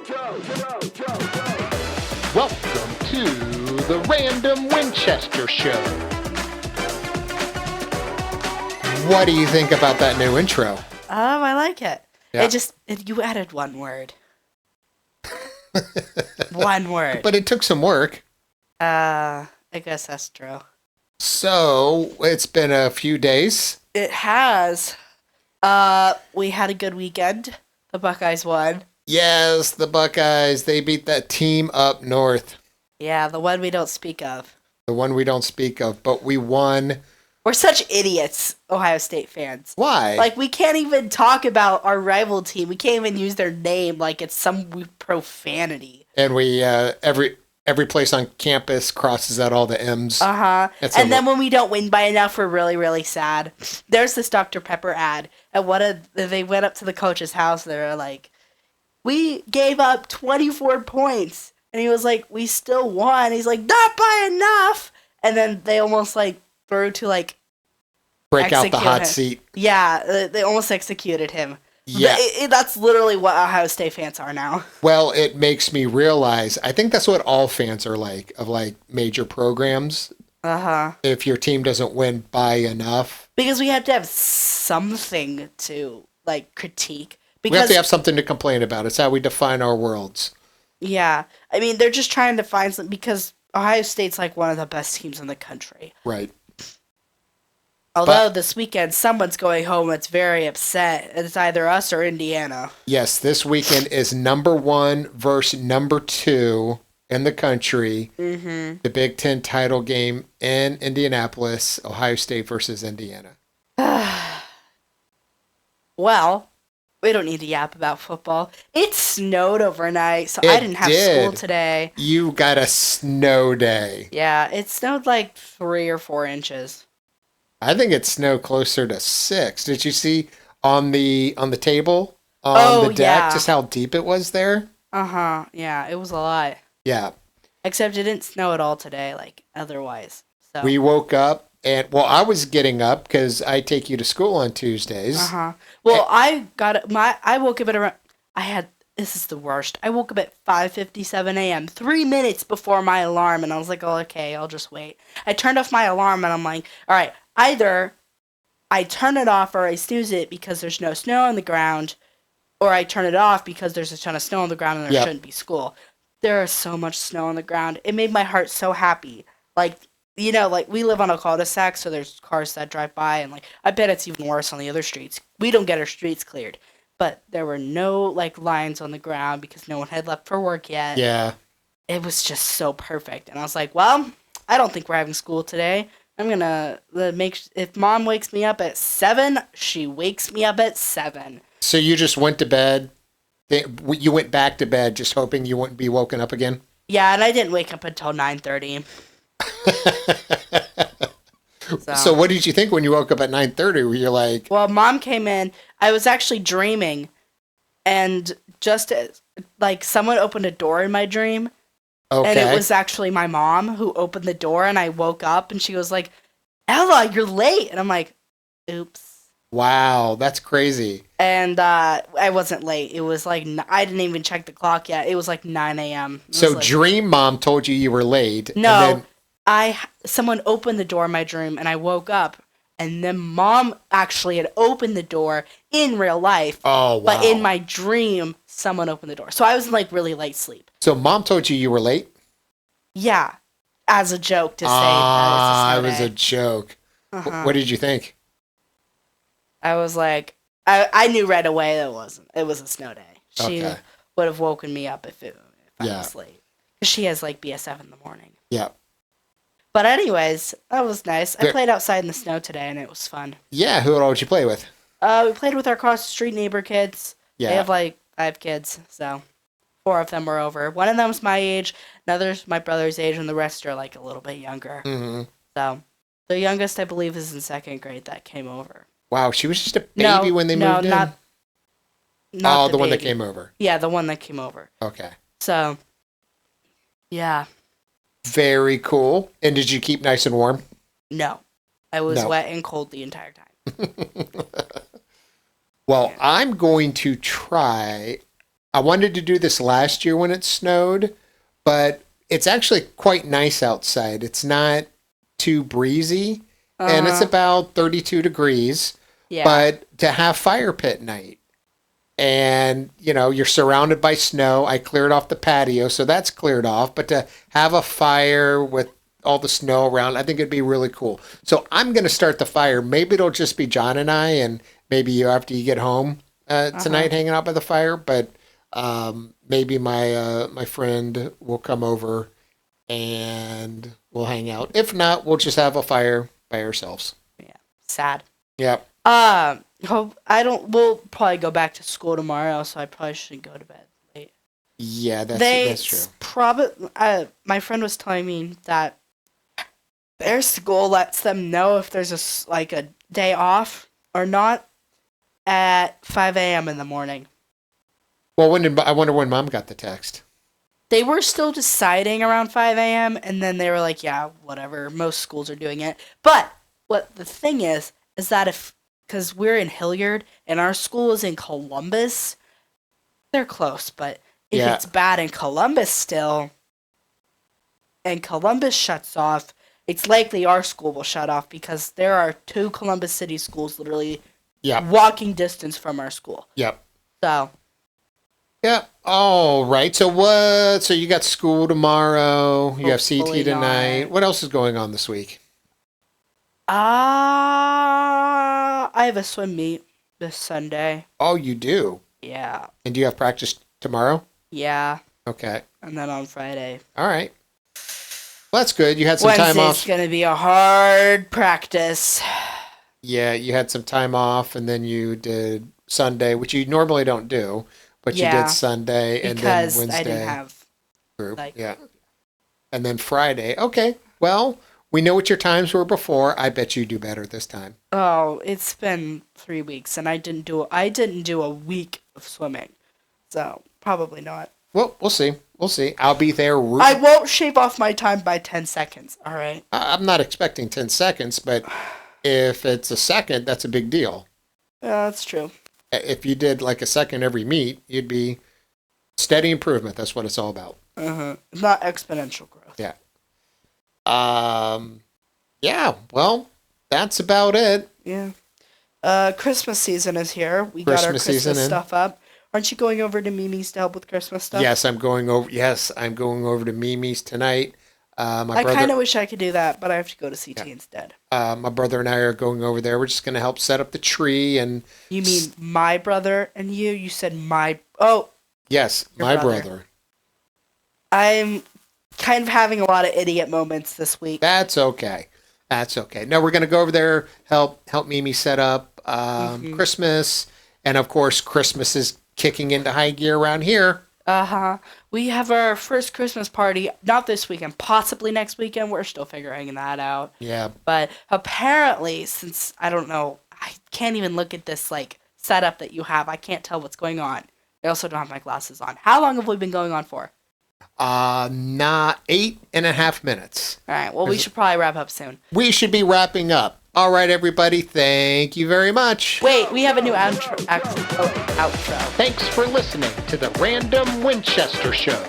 Welcome to the Random Winchester Show. What do you think about that new intro? I like it. Yeah. You added one word. One word. But it took some work. I guess that's true. So, it's been a few days. It has. We had a good weekend. The Buckeyes won. Yes, the Buckeyes, they beat that team up north. Yeah, the one we don't speak of. The one we don't speak of, but we won. We're such idiots, Ohio State fans. Why? Like, we can't even talk about our rival team. We can't even use their name like it's some profanity. And we, every place on campus crosses out all the M's. Uh-huh. And then when we don't win by enough, we're really, really sad. There's this Dr. Pepper ad, and they went up to the coach's house, and they were like, we gave up 24 points. And he was like, we still won. He's like, not by enough. And then they almost, like, threw to, like, break out the hot him. seat. Yeah, they almost executed him. Yeah. That's literally what Ohio State fans are now. Well, it makes me realize, I think that's what all fans are like, of, like, major programs. Uh-huh. If your team doesn't win by enough. Because we have to have something to, like, critique. Because, we have to have something to complain about. It's how we define our worlds. Yeah. I mean, they're just trying to find something, because Ohio State's, like, one of the best teams in the country. Right. Although this weekend, someone's going home that's very upset. It's either us or Indiana. Yes, this weekend is number 1 versus number 2 in the country. Mm-hmm. The Big Ten title game in Indianapolis, Ohio State versus Indiana. Well, we don't need to yap about football. It snowed overnight, so I didn't have school today. You got a snow day. Yeah, it snowed like 3 or 4 inches. I think it snowed closer to 6. Did you see on the table on the deck just how deep it was there? Uh-huh. Yeah, it was a lot. Yeah. Except it didn't snow at all today, like otherwise. So we woke up and I was getting up because I take you to school on Tuesdays. Uh-huh. Well, I woke up at around this is the worst. I woke up at 5:57 a.m., 3 minutes before my alarm, and I was like, oh, okay, I'll just wait. I turned off my alarm, and I'm like, all right, either I turn it off or I snooze it because there's no snow on the ground, or I turn it off because there's a ton of snow on the ground and there shouldn't be school. There is so much snow on the ground. It made my heart so happy. Like, you know, like, we live on a cul-de-sac, so there's cars that drive by, and, like, I bet it's even worse on the other streets. We don't get our streets cleared. But there were no, like, lines on the ground because no one had left for work yet. Yeah. It was just so perfect. And I was like, well, I don't think we're having school today. I'm going to if Mom wakes me up at 7, she wakes me up at 7. So you just went to bed? You went back to bed just hoping you wouldn't be woken up again? Yeah, and I didn't wake up until 9:30. So what did you think when you woke up at 9:30? Were you like... Well, Mom came in. I was actually dreaming. And just as, like, someone opened a door in my dream. Okay. And it was actually my mom who opened the door. And I woke up and she was like, Ella, you're late. And I'm like, oops. Wow, that's crazy. And I wasn't late. It was like, I didn't even check the clock yet. It was like 9 a.m. So like, Dream Mom told you were late. No. And then... Someone opened the door in my dream and I woke up and then Mom actually had opened the door in real life. Oh, wow. But in my dream, someone opened the door. So I was in like really light sleep. So Mom told you were late? Yeah. As a joke to say that it was a joke. Uh-huh. What did you think? I was like, I knew right away that it was a snow day. She would have woken me up if I was late. Because she has like BSF in the morning. Yeah. But anyways, that was nice. I played outside in the snow today, and it was fun. Yeah, who all did you play with? We played with our cross-the-street neighbor kids. Yeah. They have, like, 5 kids, so 4 of them were over. One of them's my age, another's my brother's age, and the rest are, like, a little bit younger. Mm-hmm. So, the youngest, I believe, is in 2nd grade that came over. Wow, she was just a baby when they moved in? Not the one that came over. Yeah, the one that came over. Okay. So, yeah. Very cool. And did you keep nice and warm? No. I was wet and cold the entire time. Well, I'm going to try I wanted to do this last year when it snowed, but it's actually quite nice outside. It's not too breezy, and it's about 32 degrees. Yeah. But to have fire pit night, and you're surrounded by snow. I cleared off the patio, so that's cleared off. But to have a fire with all the snow around, I think it'd be really cool. So I'm going to start the fire. Maybe it'll just be John and I, and maybe you after you get home tonight hanging out by the fire. But maybe my friend will come over and we'll hang out. If not, we'll just have a fire by ourselves. Yeah. Sad. Yep. We'll probably go back to school tomorrow, so I probably shouldn't go to bed late. Yeah, that's true. My friend was telling me that their school lets them know if there's a day off or not at 5 a.m. in the morning. Well, I wonder when Mom got the text. They were still deciding around 5 a.m., and then they were like, yeah, whatever, most schools are doing it. But what the thing is that because we're in Hilliard and our school is in Columbus, they're close, but if it's bad in Columbus still, and Columbus shuts off, it's likely our school will shut off because there are 2 Columbus City schools literally walking distance from our school. Yep. So. Yep. All right. So you got school tomorrow. You have CT tonight. What else is going on this week? I have a swim meet this Sunday. Oh, you do? Yeah. And do you have practice tomorrow? Yeah. Okay. And then on Friday. All right. Well, that's good. You had some time off. Wednesday's going to be a hard practice. Yeah, you had some time off, and then you did Sunday, which you normally don't do, but you did Sunday, and then Wednesday. Because I didn't have group. Yeah. And then Friday. Okay. Well, we know what your times were before. I bet you do better this time. Oh, it's been 3 weeks, and I didn't do a week of swimming, so probably not. Well, we'll see. We'll see. I'll be there. I won't shave off my time by 10 seconds. All right. I'm not expecting 10 seconds, but if it's a second, that's a big deal. Yeah, that's true. If you did like a second every meet, you'd be steady improvement. That's what it's all about. Not exponential growth. Yeah. Yeah, well, that's about it. Yeah. Christmas season is here. We got our Christmas stuff up. Aren't you going over to Mimi's to help with Christmas stuff? Yes, I'm going over to Mimi's tonight. I kind of wish I could do that, but I have to go to CT instead. My brother and I are going over there. We're just going to help set up the tree and... You mean my brother and you? You said my... Oh. Yes, my brother. I'm kind of having a lot of idiot moments this week. That's okay. No, we're going to go over there, help Mimi set up Christmas. And, of course, Christmas is kicking into high gear around here. We have our first Christmas party, not this weekend, possibly next weekend. We're still figuring that out. Yeah. But apparently, since, I don't know, I can't even look at this, setup that you have. I can't tell what's going on. I also don't have my glasses on. How long have we been going on for? Not 8.5 minutes. All right. Well, we should probably wrap up soon. We should be wrapping up. All right, everybody. Thank you very much. Wait, we have a new outro. Thanks for listening to the Random Winchester Show.